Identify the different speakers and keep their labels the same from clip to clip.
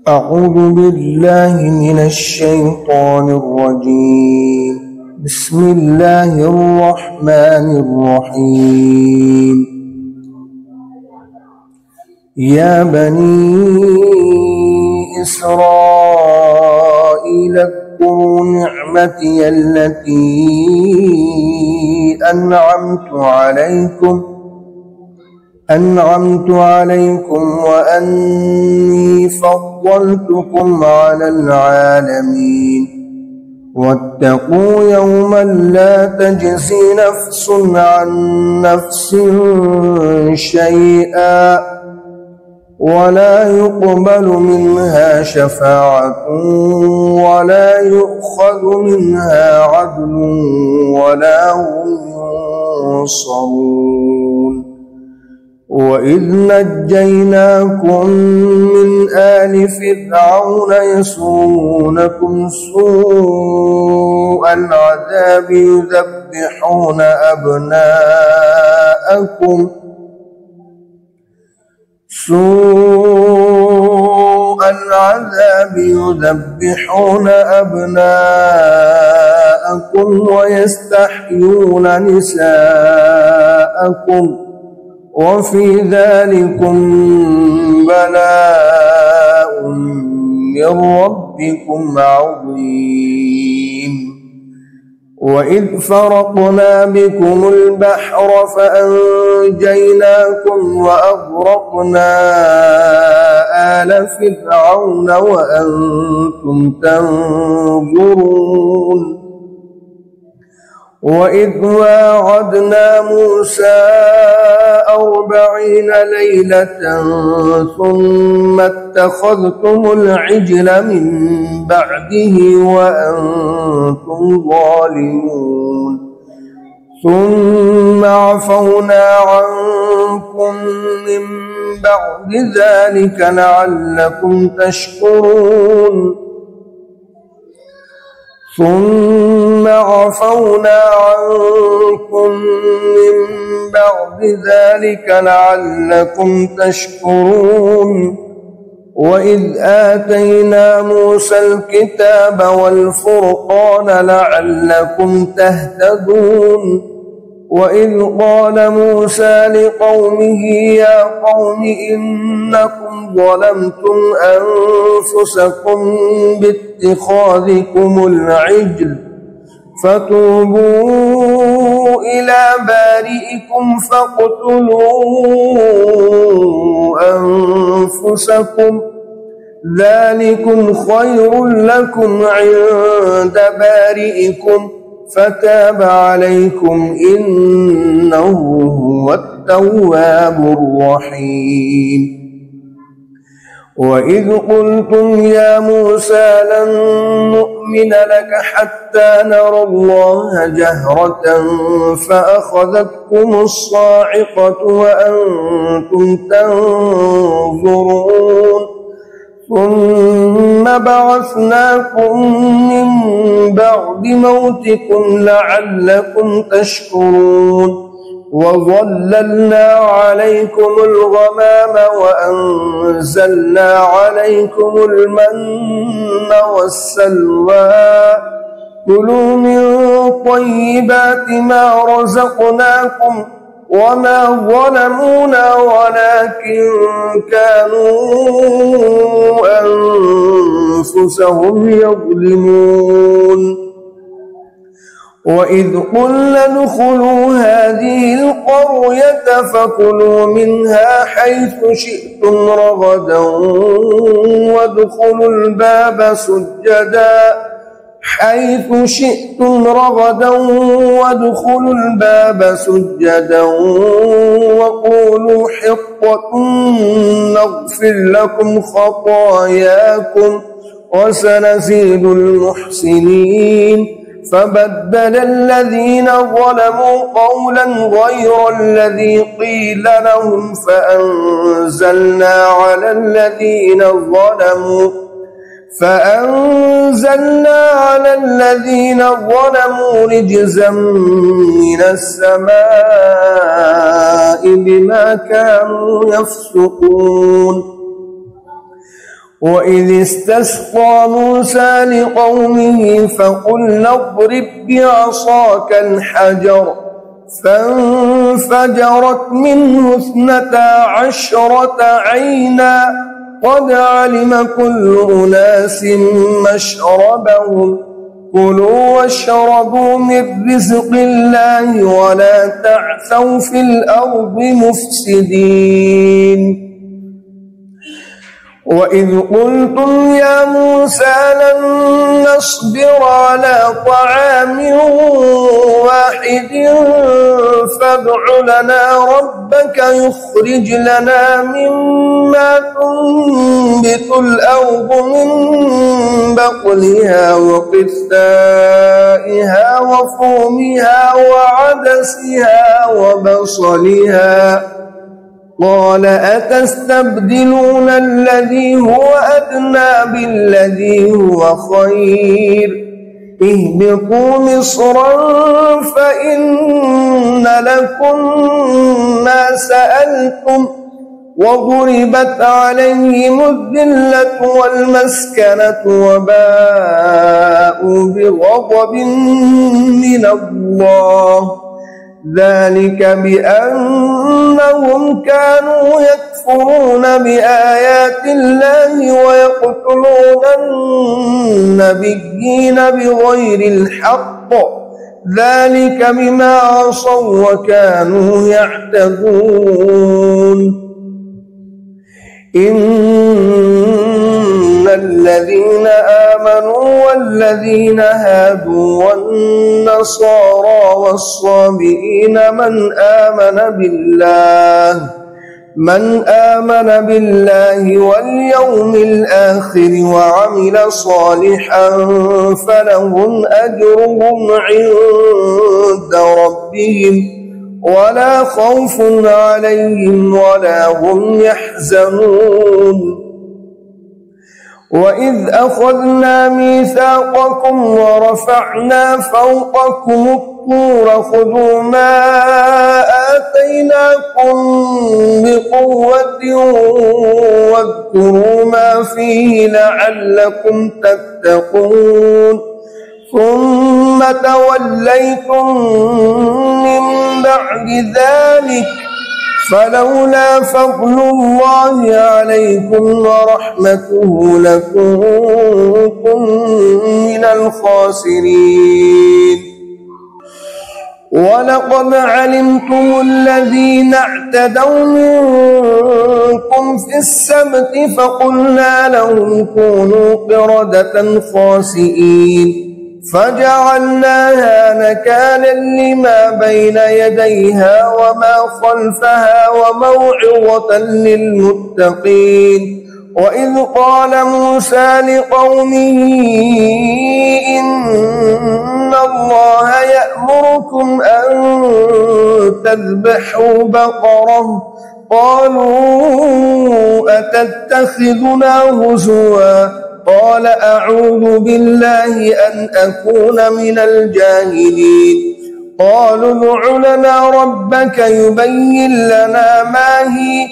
Speaker 1: أعوذ بالله من الشيطان الرجيم. بسم الله الرحمن الرحيم. يا بني إسرائيل اذكروا نعمتي التي أنعمت عليكم وأني فضلتكم على العالمين. واتقوا يوما لا تجزي نفس عن نفس شيئا ولا يقبل منها شفاعة ولا يؤخذ منها عدل ولا هم ينصرون. وإذ نجيناكم من آل فرعون يسومونكم سوء العذاب يذبحون أبناءكم ويستحيون نساءكم وفي ذلكم بلاء من ربكم عظيم. وإذ فرقنا بكم البحر فأنجيناكم وأغرقنا آل فرعون وأنتم تنظرون. وإذ واعدنا موسى 40 ليلة ثم اتخذتم العجل من بعده وأنتم ظالمون. ثم عفونا عنكم من بعد ذلك لعلكم تشكرون. وإذ آتينا موسى الكتاب والفرقان لعلكم تهتدون. وإذ قال موسى لقومه يا قوم إنكم ظلمتم أنفسكم باتخاذكم العجل فتوبوا إلى بارئكم فاقتلوا أنفسكم ذلكم خير لكم عند بارئكم فتاب عليكم إنه هو التواب الرحيم. وإذ قلتم يا موسى لن نؤمن لك حتى نرى الله جهرة فأخذتكم الصاعقة وأنتم تنظرون. ثم بعثناكم من بعد موتكم لعلكم تشكرون. وظللنا عليكم الغمام وأنزلنا عليكم المن والسلوى كلوا من طيبات ما رزقناكم وما ظلمونا ولكن كانوا أنفسهم يظلمون. وإذ قلنا ادخلوا هذه القرية فكلوا منها حيث شئتم رغدا وادخلوا الباب سجدا وقولوا حطة نغفر لكم خطاياكم وسنزيد المحسنين. فبدل الذين ظلموا قولا غير الذي قيل لهم فأنزلنا على الذين ظلموا رجزا من السماء بما كانوا يفسقون. وإذ استسقى موسى لقومه فقلنا اضرب بعصاك الحجر فانفجرت منه 12 عينا قد علم كل أناس مشربهم كلوا واشربوا من رزق الله ولا تعثوا في الأرض مفسدين. وإذ قلتم يا موسى لن نصبر على طعام واحد فادع لنا ربك يخرج لنا مما تنبت الأرض من بقلها وقثائها وفومها وعدسها وبصلها قال أتستبدلون الذي هو أدنى بالذي هو خير اهبطوا مصرا فإن لكم ما سألتم وضربت عليهم الذلة والمسكنة وباءوا بغضب من الله ذلك بأنهم كانوا يكفرون بآيات الله ويقتلون النبيين بغير الحق ذلك بما عصوا وكانوا يعتدون. إن الذين آمنوا والذين هادوا والنصارى والصابئين من آمن بالله واليوم الآخر وعمل صالحا فلهم أجرهم عند ربهم ولا خوف عليهم ولا هم يحزنون. وإذ أخذنا ميثاقكم ورفعنا فوقكم الطور خذوا ما آتيناكم بقوة واذكروا ما فيه لعلكم تتقون ثم توليتم من بعد ذلك فلولا فضل الله عليكم ورحمته لكنتم من الخاسرين. ولقد علمتم الذين اعتدوا منكم في السبت فقلنا لهم كونوا قردة خاسئين فجعلناها نكالا لما بين يديها وما خلفها وموعظة للمتقين. وإذ قال موسى لقومه إن الله يأمركم أن تذبحوا بقرة قالوا أتتخذنا هزوا قال أعوذ بالله أن أكون من الجاهلين. قالوا ادع لنا ربك يبين لنا ما هي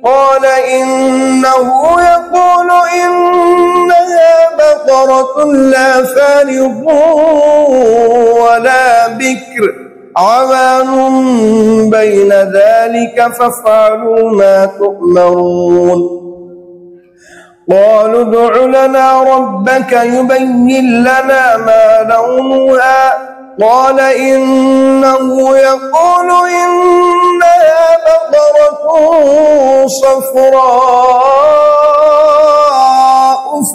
Speaker 1: قال إنه يقول إنها بقرة لا فارض ولا بكر عوان بين ذلك فافعلوا ما تؤمرون. قالوا ادع لنا ربك يبين لنا ما لونها قال إنه يقول إنها بقرة صفراء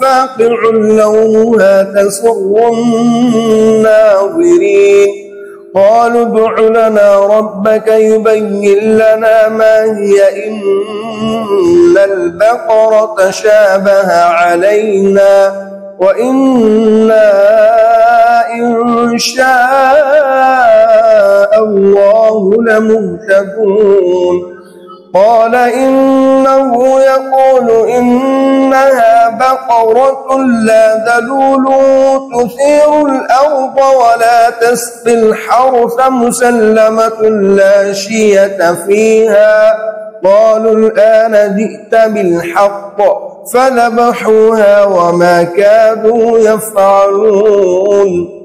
Speaker 1: فاقع لونها تسر الناظرين. قالوا ادع لنا ربك يبين لنا ما هي إن البقرة شابه علينا وإنا إن شاء الله لمهتدون. قال إنه يقول إنها بقرة لا ذلول تثير الأرض ولا تسقي الحرث مسلمة لا شية فيها. قالوا الآن جئت بالحق فذبحوها وما كادوا يفعلون